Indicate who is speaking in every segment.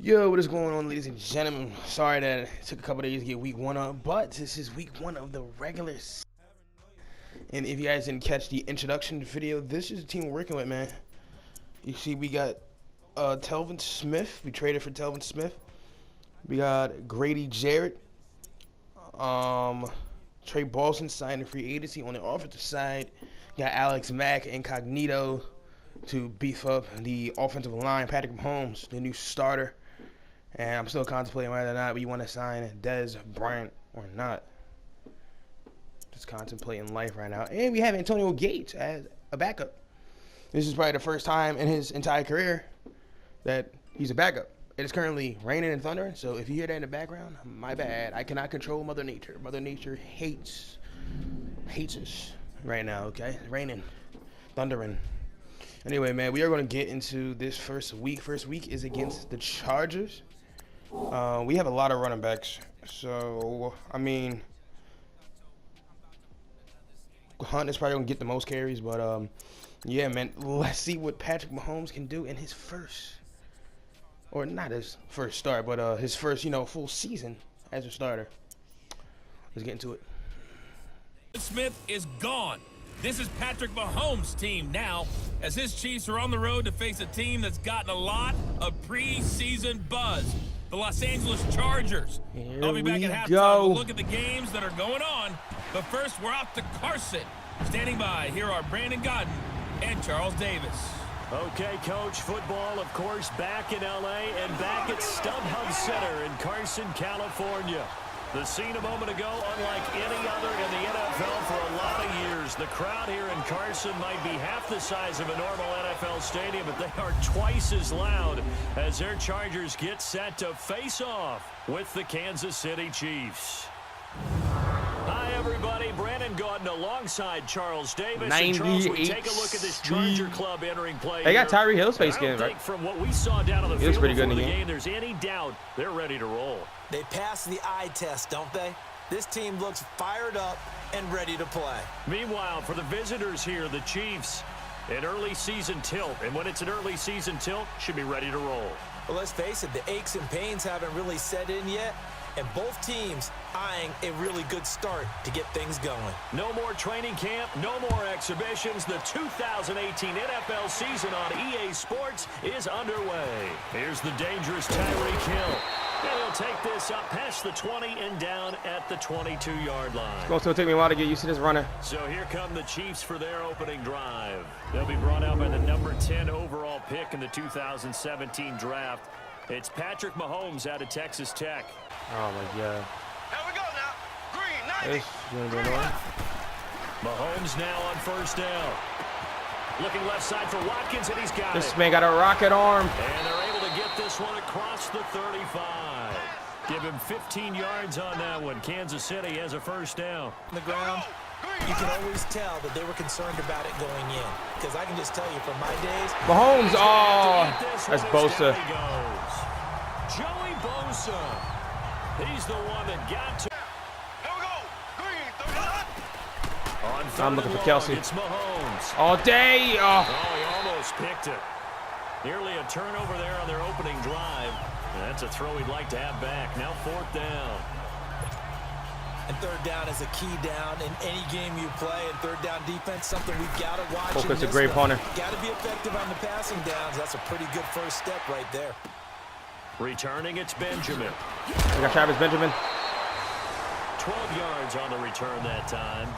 Speaker 1: Yo, what is going on, ladies and gentlemen? Sorry that it took a couple days to get week 1 up, but this is week 1 of the regular season. And if you guys didn't catch the introduction video, this is the team we're working with, man. You see, we got Telvin Smith. We traded for Telvin Smith. We got Grady Jarrett. Trey Boston signed in free agency. On the offensive side, got Alex Mack Incognito to beef up the offensive line. Patrick Mahomes, the new starter. And I'm still contemplating whether or not we want to sign Dez Bryant or not. Just contemplating life right now. And we have Antonio Gates as a backup. This is probably the first time in his entire career that he's a backup. It is currently raining and thundering, so if you hear that in the background, my bad. I cannot control Mother Nature. Mother Nature hates us right now, okay? Raining, thundering. Anyway, man, we are going to get into this first week. First week is against the Chargers. We have a lot of running backs. So, I mean, Hunt is probably going to get the most carries. But, yeah, man, let's see what Patrick Mahomes can do in his first, or not his first start, but his first, full season as a starter. Let's get into it.
Speaker 2: Smith is gone. This is Patrick Mahomes' team now, as his Chiefs are on the road to face a team that's gotten a lot of preseason buzz. The Los Angeles Chargers. I'll be back at halftime to look at the games that are going on. But first, we're out to Carson. Standing by, here are Brandon Godden and Charles Davis.
Speaker 3: Okay, Coach, football, of course, back in L.A. and back at StubHub Center in Carson, California. The scene a moment ago, unlike any other in the NFL for a lot of years. The crowd here in Carson might be half the size of a normal NFL stadium, but they are twice as loud as their Chargers get set to face off with the Kansas City Chiefs. Hi, everybody. Brandon Gaudin alongside Charles Davis. And Charles, we take a look at this Charger club entering play.
Speaker 1: They got Tyree Hill's face game, right?
Speaker 3: From what we saw down on the field
Speaker 1: pretty good
Speaker 3: before
Speaker 1: in
Speaker 3: the
Speaker 1: the
Speaker 3: game, there's any doubt they're ready to roll.
Speaker 4: They passed the eye test, don't they? This team looks fired up and ready to play.
Speaker 3: Meanwhile, for the visitors here, the Chiefs, an early season tilt. And when it's an early season tilt, should be ready to roll.
Speaker 4: Well, let's face it, the aches and pains haven't really set in yet. And both teams eyeing a really good start to get things going.
Speaker 3: No more training camp, no more exhibitions. The 2018 NFL season on EA Sports is underway. Here's the dangerous Tyreek Hill. And he'll take this up past the 20 and down at the 22-yard line.
Speaker 1: It's going to take me a while to get used to this runner.
Speaker 3: So here come the Chiefs for their opening drive. They'll be brought out by the number 10 overall pick in the 2017 draft. It's Patrick Mahomes out of Texas Tech.
Speaker 1: Oh, my God.
Speaker 5: Here we go now. Green, 90.
Speaker 3: Mahomes now on first down. Looking left side for Watkins, and he's got it.
Speaker 1: This man got a rocket arm.
Speaker 3: And they're able to get this one across the 35. Give him 15 yards on that one. Kansas City has a first down.
Speaker 4: On the ground, you can always tell that they were concerned about it going in. Because I can just tell you from my days.
Speaker 1: Mahomes, oh, that's Bosa.
Speaker 3: Joey Bosa. He's the one that got to.
Speaker 5: Here we go. Green, 39.
Speaker 1: I'm looking for Kelsey.
Speaker 3: It's Mahomes.
Speaker 1: All day. Oh,
Speaker 3: he almost picked it. Nearly a turnover there on their opening drive. That's a throw he'd like to have back. Now fourth down.
Speaker 4: And third down is a key down in any game you play. And third down defense, something we've got to watch.
Speaker 1: Focus, a great punter.
Speaker 4: Got to be effective on the passing downs. That's a pretty good first step right there.
Speaker 3: Returning, it's Benjamin.
Speaker 1: We got Travis Benjamin.
Speaker 3: 12 yards on the return that time.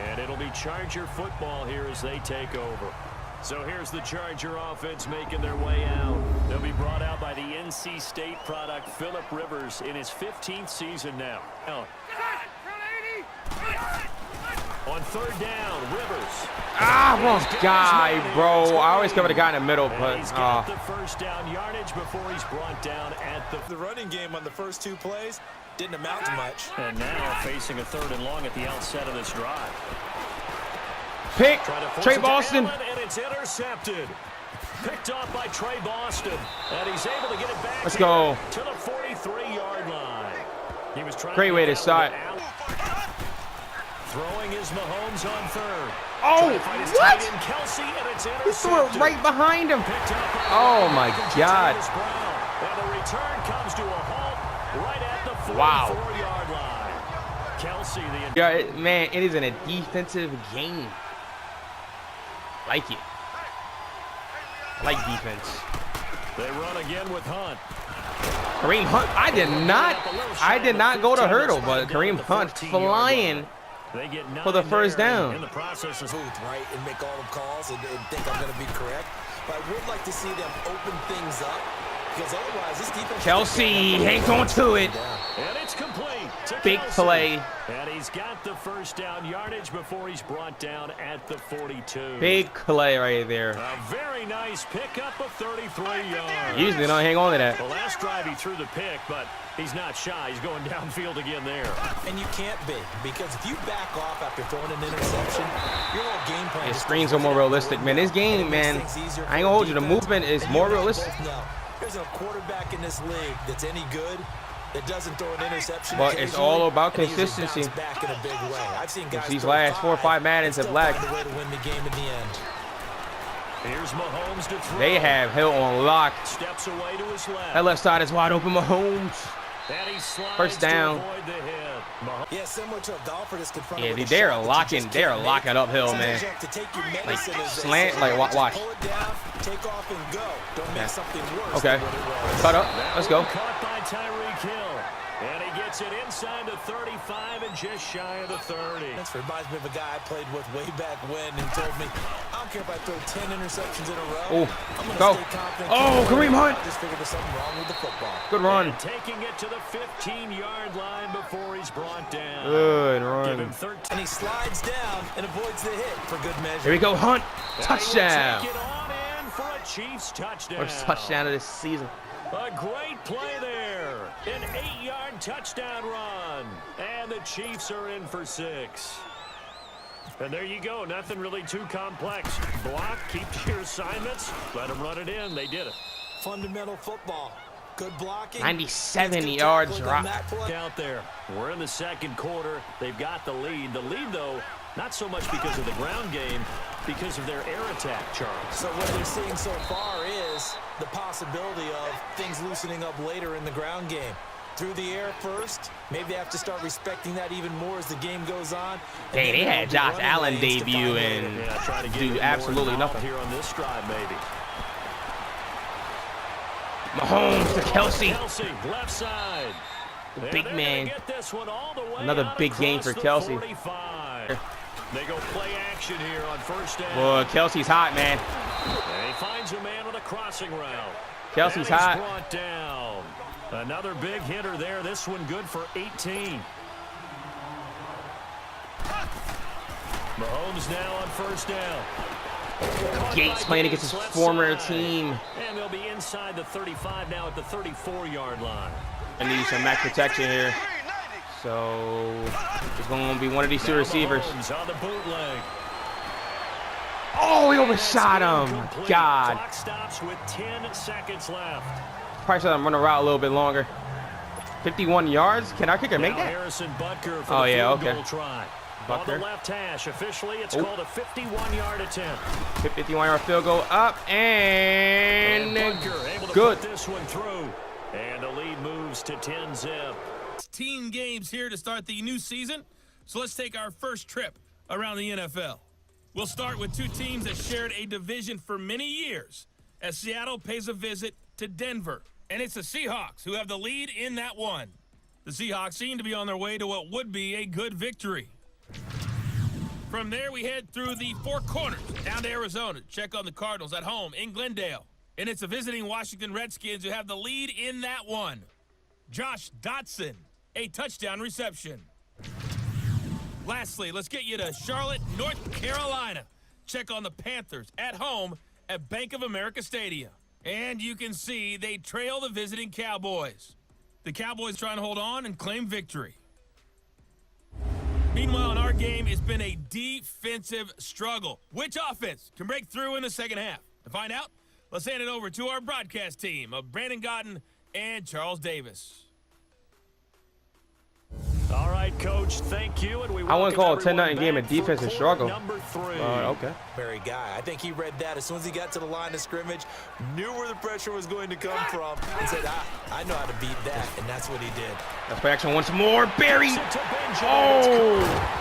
Speaker 3: And it'll be Charger football here as they take over. So here's the Charger offense making their way out. They'll be brought out by the NC State product, Phillip Rivers, in his 15th season now. On third down, Rivers.
Speaker 1: Wrong guy, bro. I always cover the guy in the middle, but
Speaker 3: he's got the first down yardage before he's brought down at the
Speaker 4: running game on the first two plays didn't amount to much.
Speaker 3: And now facing a third and long at the outset of this drive.
Speaker 1: Pick Trey Boston.
Speaker 3: And it's intercepted. Picked off by Trey Boston. And he's able to get it back.
Speaker 1: Let's go.
Speaker 3: To the 43-yard line. He was trying
Speaker 1: Great way to start.
Speaker 3: Throwing is Mahomes on third.
Speaker 1: Oh, what?
Speaker 3: Kelsey, and it's
Speaker 1: He threw it right behind him. Oh, my God.
Speaker 3: And the return comes to a halt right at the 44-yard line. Kelsey,
Speaker 1: man, it is in a defensive game. Like it. I like defense.
Speaker 3: They run again with Hunt.
Speaker 1: Kareem Hunt, I did not go to hurdle, but Kareem Hunt flying for the first down.
Speaker 4: In the process is right and make all the calls and think I'm going to be correct. But I would like to see them open things up because otherwise this defense.
Speaker 1: Kelsey hangs on to it.
Speaker 3: And it's complete.
Speaker 1: Big play.
Speaker 3: And he's got the first down yardage before he's brought down at the 42.
Speaker 1: Big play right there.
Speaker 3: A very nice pickup of 33 yards.
Speaker 1: Usually don't hang on to that.
Speaker 3: The last drive he threw the pick, but he's not shy. He's going downfield again there.
Speaker 4: And you can't be, because if you back off after throwing an interception, your whole game plan.
Speaker 1: His screens are more realistic, man. This game, man, I ain't gonna hold you. The movement is more realistic.
Speaker 4: There's a quarterback in this league that's any good that doesn't throw an interception.
Speaker 1: But it's all about consistency.
Speaker 4: Back in a big way. I've seen guys
Speaker 1: these last 4 or 5 Maddens have lacked.
Speaker 4: To win the game in the end.
Speaker 3: Here's Mahomes to throw.
Speaker 1: They have Hill on lock.
Speaker 3: Steps away to his left.
Speaker 1: That left side is wide open. Mahomes. First down.
Speaker 4: Yeah, similar to a golfer that's confronted.
Speaker 1: Yeah, they're locking uphill, man. Like slant, like watch.
Speaker 4: Pull it down, take off and go. Don't make something worse.
Speaker 1: Okay. Cut up. Let's go.
Speaker 3: Caught by Tyreek Hill. And he gets it inside the 35 and just shy of the 30.
Speaker 4: This reminds me of a guy I played with way back when and told me, I don't care if I throw 10 interceptions in a row.
Speaker 1: Oh,
Speaker 4: I'm gonna
Speaker 1: go.
Speaker 4: stay confident.
Speaker 1: Oh, Kareem Hunt.
Speaker 4: I just figured there's something wrong with the football.
Speaker 1: Good run.
Speaker 3: And taking it to the 15-yard line before he's brought down.
Speaker 1: Good
Speaker 3: Give
Speaker 1: run.
Speaker 3: him 13.
Speaker 4: And he slides down and avoids the hit for good measure.
Speaker 1: Here we go, Hunt. Touchdown.
Speaker 3: Take it on in for a Chiefs touchdown.
Speaker 1: First touchdown of this season.
Speaker 3: A great play there. An 8-yard touchdown run. And the Chiefs are in for 6. And there you go. Nothing really too complex. Block, keep to your assignments. Let them run it in. They did it.
Speaker 4: Fundamental football. Good blocking.
Speaker 1: 97 yards drop.
Speaker 3: Out there. We're in the second quarter. They've got the lead. The lead, though, not so much because of the ground game, because of their air attack, Charles.
Speaker 4: So what they're seeing so far is the possibility of things loosening up later in the ground game. Through the air first, maybe they have to start respecting that even more as the game goes on.
Speaker 1: Hey, they had Josh Allen debut and do absolutely nothing.
Speaker 3: Here on this drive, maybe.
Speaker 1: Mahomes to Kelsey.
Speaker 3: Kelsey, left side.
Speaker 1: The big man.
Speaker 3: Get this one all the way
Speaker 1: Another big game for Kelsey.
Speaker 3: They go play action here on first down.
Speaker 1: Boy, Kelsey's hot, man.
Speaker 3: And he finds a man with a crossing route.
Speaker 1: Kelsey's
Speaker 3: and he's
Speaker 1: hot.
Speaker 3: Brought down. Another big hitter there. This one good for 18. Mahomes now on first down.
Speaker 1: Gates playing against his former team.
Speaker 3: And they'll be inside the 35 now at the 34-yard line.
Speaker 1: I need some max protection here. So it's going to be one of these two receivers.
Speaker 3: On the bootleg.
Speaker 1: Oh, he overshot him. God.
Speaker 3: Clock stops with 10 seconds left.
Speaker 1: Probably should have run a route a little bit longer. 51 yards. Can our kicker make that?
Speaker 3: Harrison Butker for
Speaker 1: Oh,
Speaker 3: the
Speaker 1: yeah,
Speaker 3: field
Speaker 1: okay.
Speaker 3: goal try.
Speaker 1: Butker.
Speaker 3: On the left hash, officially, it's called a 51-yard attempt.
Speaker 1: 51-yard field goal up and
Speaker 3: Butker able to
Speaker 1: good.
Speaker 3: put this one through. And the lead moves to 10-zip.
Speaker 2: 16 games here to start the new season, so let's take our first trip around the NFL. We'll start with two teams that shared a division for many years as Seattle pays a visit to Denver. And it's the Seahawks who have the lead in that one. The Seahawks seem to be on their way to what would be a good victory. From there, we head through the Four Corners down to Arizona to check on the Cardinals at home in Glendale. And it's the visiting Washington Redskins who have the lead in that one. Josh Dotson, a touchdown reception. Lastly, let's get you to Charlotte, North Carolina. Check on the Panthers at home at Bank of America Stadium. And you can see they trail the visiting Cowboys. The Cowboys trying to hold on and claim victory. Meanwhile, in our game, it's been a defensive struggle. Which offense can break through in the second half? To find out, let's hand it over to our broadcast team of Brandon Godden and Charles Davis.
Speaker 3: All right, Coach, thank you. And we
Speaker 1: I wouldn't call a 10-0 game a
Speaker 3: back
Speaker 1: defensive
Speaker 3: for
Speaker 1: struggle.
Speaker 3: Number 3.
Speaker 1: Okay.
Speaker 4: Very guy. I think he read that as soon as he got to the line of scrimmage, knew where the pressure was going to come from, and said, I know how to beat that, and that's what he did.
Speaker 1: Let's play action once more. Barry.
Speaker 3: Oh!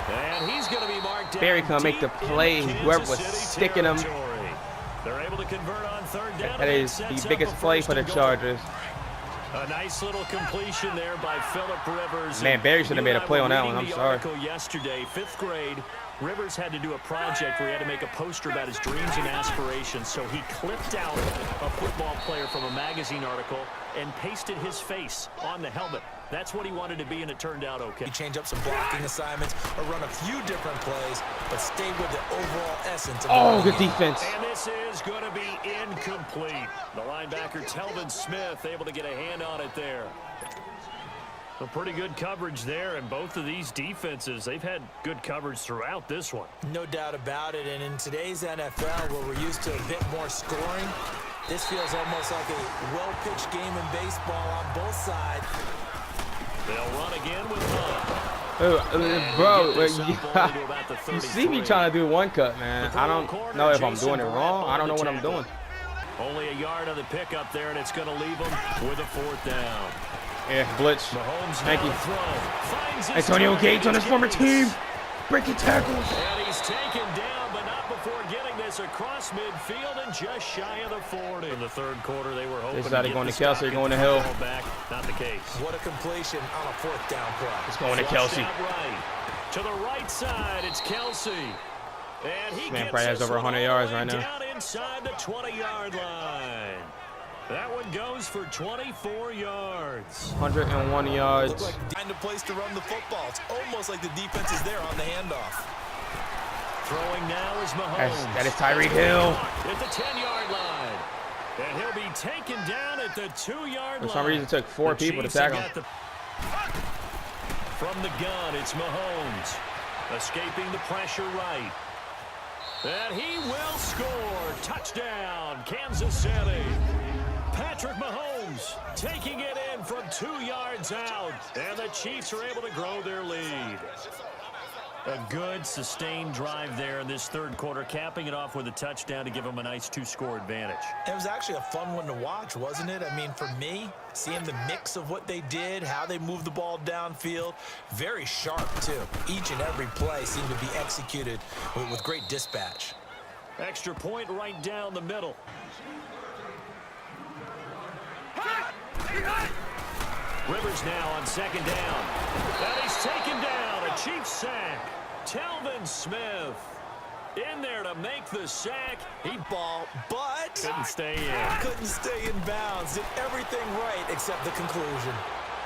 Speaker 3: And he's going to be marked down.
Speaker 1: Barry couldn't make the play. Whoever was sticking him.
Speaker 3: They're able to convert on third down.
Speaker 1: That is the biggest play for the Chargers.
Speaker 3: A nice little completion there by Phillip Rivers.
Speaker 1: Man, Barry should have made a play on that one. I'm sorry.
Speaker 3: Yesterday, 5th grade, Rivers had to do a project where he had to make a poster about his dreams and aspirations. So he clipped out a football player from a magazine article and pasted his face on the helmet. That's what he wanted to be, and it turned out okay.
Speaker 4: He changed up some blocking assignments or run a few different plays, but stayed with the overall essence of
Speaker 1: good defense.
Speaker 3: And this is going to be incomplete. The linebacker, Telvin Smith, able to get a hand on it there. A pretty good coverage there, and both of these defenses, they've had good coverage throughout this one.
Speaker 4: No doubt about it, and in today's NFL, where we're used to a bit more scoring, this feels almost like a well-pitched game in baseball on both sides.
Speaker 3: They'll run again with Hunt.
Speaker 1: Bro, you see me trying to do one cut, man. I don't know if I'm doing it wrong. I don't know what I'm doing.
Speaker 3: Only a yard on the pickup there, and it's going to leave them with a 4th down.
Speaker 1: Yeah, blitz.
Speaker 3: Mahomes
Speaker 1: Thank you.
Speaker 3: Finds
Speaker 1: Antonio Gates on his former team. Breaking tackles.
Speaker 3: And he's taken down, but not before getting this across midfield and just shy of the 40. In the third quarter, they were hoping
Speaker 1: This is either going to Kelsey or going to Hill.
Speaker 3: Back. Not the case.
Speaker 4: What a completion on a 4th down play.
Speaker 1: It's going to Kelsey.
Speaker 3: Right. To the right side, it's Kelsey. And he
Speaker 1: Man
Speaker 3: gets
Speaker 1: probably has over 100 yards right now.
Speaker 3: Down inside the 20-yard line. That one goes for 24 yards.
Speaker 1: 101 yards.
Speaker 4: Looks like find a place to run the football. It's almost like the defense is there on the handoff.
Speaker 3: Throwing now is Mahomes.
Speaker 1: That is Tyreek Hill.
Speaker 3: At the 10-yard line. And he'll be taken down at the 2-yard line.
Speaker 1: For some reason, it took 4 people to tackle him.
Speaker 3: From the gun, it's Mahomes. Escaping the pressure right. And he will score. Touchdown, Kansas City. Patrick Mahomes taking it in from 2 yards out. And the Chiefs are able to grow their lead. A good, sustained drive there in this third quarter, capping it off with a touchdown to give them a nice 2-score advantage.
Speaker 4: It was actually a fun one to watch, wasn't it? I mean, for me, seeing the mix of what they did, how they moved the ball downfield, very sharp, too. Each and every play seemed to be executed with great dispatch.
Speaker 3: Extra point right down the middle. Rivers now on 2nd down. And he's taken down. A Chiefs sack. Telvin Smith in there to make the sack.
Speaker 4: He ball, but
Speaker 3: couldn't stay in.
Speaker 4: Couldn't stay in bounds. Did everything right except the conclusion.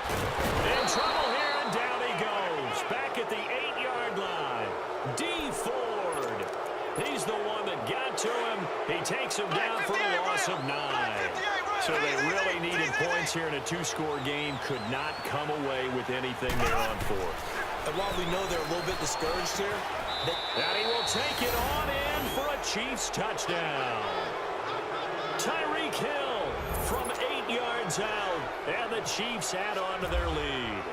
Speaker 3: In trouble here, and down he goes. Back at the 8-yard line. D. Ford. He's the one that got to him. He takes him down for a loss of 9. So they really needed points here in a 2-score game. Could not come away with anything they're on for.
Speaker 4: And while we know they're a little bit discouraged here,
Speaker 3: and he will take it on in for a Chiefs touchdown. Tyreek Hill from 8 yards out, and the Chiefs add on to their lead.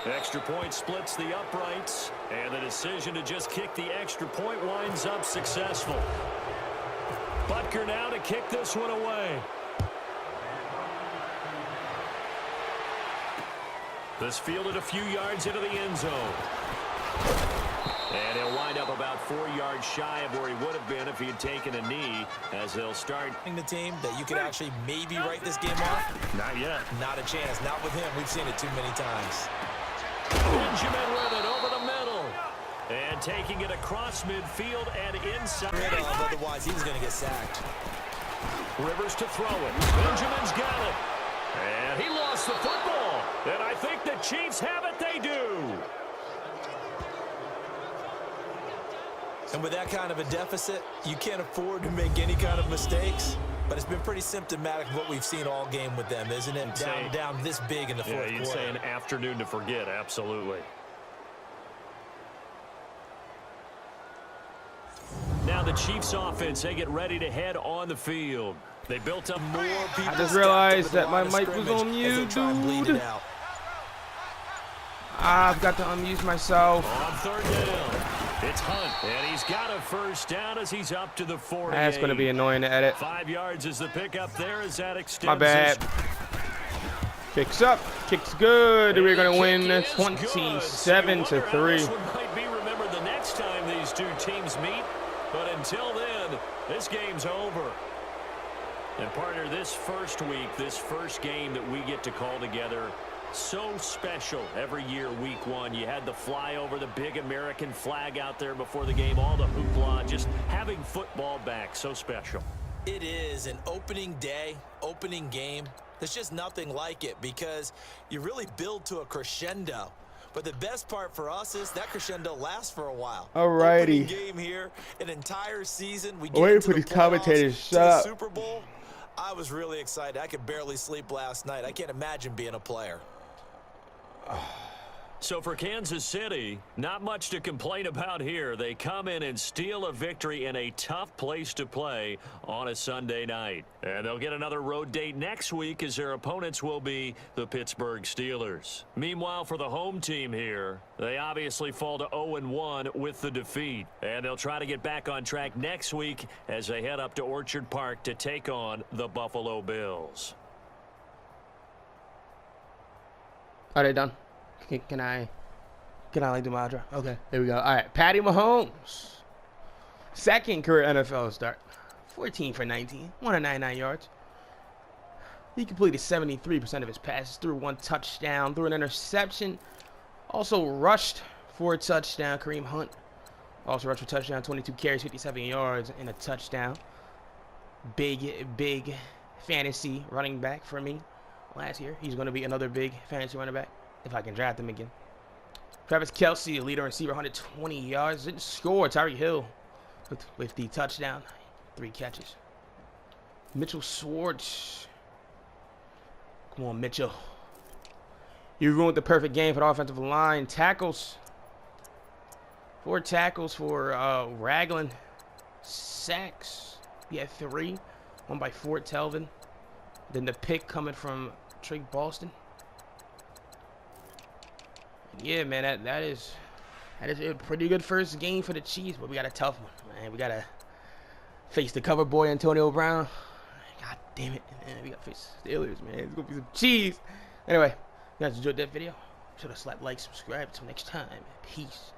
Speaker 3: Extra point splits the uprights, and the decision to just kick the extra point winds up successful. Butker now to kick this one away. This fielded a few yards into the end zone. And he'll wind up about 4 yards shy of where he would have been if he had taken a knee, as they'll start.
Speaker 4: The team that you could actually maybe write this game off?
Speaker 3: Not yet.
Speaker 4: Not a chance. Not with him. We've seen it too many times.
Speaker 3: Benjamin with it over the middle. And taking it across midfield and inside.
Speaker 4: Otherwise, he was going to get sacked.
Speaker 3: Rivers to throw it. Benjamin's got it. And he lost the football. And I think the Chiefs have it. They do.
Speaker 4: And with that kind of a deficit, you can't afford to make any kind of mistakes. But it's been pretty symptomatic of what we've seen all game with them, isn't it? Down this big in the fourth quarter.
Speaker 3: You'd say an afternoon to forget, absolutely. Now the Chiefs offense, they get ready to head on the field. They built up more people.
Speaker 1: I just realized that my mic was on mute, dude. I've got to unmute myself.
Speaker 3: On third down, it's Hunt, and he's got a first down as he's up to the 48.
Speaker 1: That's going to be annoying to edit.
Speaker 3: 5 yards is the pickup there as that extends.
Speaker 1: My bad. Kicks up. Kicks good. We're going to win 27-3.
Speaker 3: This one might be remembered the next time these two teams meet, but until then, this game's over. And partner, this first week, this first game that we get to call together, so special every year, week one. You had the flyover, the big American flag out there before the game, all the hoopla, just having football back, so special.
Speaker 4: It is an opening day, opening game. There's just nothing like it because you really build to a crescendo. But the best part for us is that crescendo lasts for a while.
Speaker 1: Alrighty.
Speaker 4: Opening game here, an entire season. We
Speaker 1: Wait
Speaker 4: get
Speaker 1: for
Speaker 4: to
Speaker 1: these
Speaker 4: the
Speaker 1: commentators.
Speaker 4: playoffs,
Speaker 1: Shut
Speaker 4: to the
Speaker 1: up.
Speaker 4: Super Bowl. I was really excited. I could barely sleep last night. I can't imagine being a player.
Speaker 3: So for Kansas City, not much to complain about here. They come in and steal a victory in a tough place to play on a Sunday night. And they'll get another road date next week as their opponents will be the Pittsburgh Steelers. Meanwhile, for the home team here, they obviously fall to 0-1 with the defeat. And they'll try to get back on track next week as they head up to Orchard Park to take on the Buffalo Bills.
Speaker 1: Are they done? Can I like do my outro? Okay, there we go. All right, Patty Mahomes, second career NFL start, 14 for 19, 199 yards. He completed 73% of his passes, threw one touchdown, threw an interception, also rushed for a touchdown. Kareem Hunt also rushed for a touchdown, 22 carries, 57 yards, and a touchdown. Big fantasy running back for me last year. He's going to be another big fantasy running back if I can draft him again. Travis Kelce, the leader receiver, 120 yards. Didn't score. Tyreek Hill with the touchdown. 3 catches. Mitchell Schwartz. Come on, Mitchell. You ruined the perfect game for the offensive line. Tackles. 4 tackles for Ragland. Sacks. He had 3. 1 by Fort Telvin. Then the pick coming from Trey Boston. Yeah, man, that is a pretty good first game for the Chiefs, but we got a tough one, man. We gotta face the cover boy Antonio Brown. God damn it, man. We gotta face the Steelers, man. It's gonna be some cheese. Anyway, you guys enjoyed that video? Be sure to slap like, subscribe. Until next time, peace.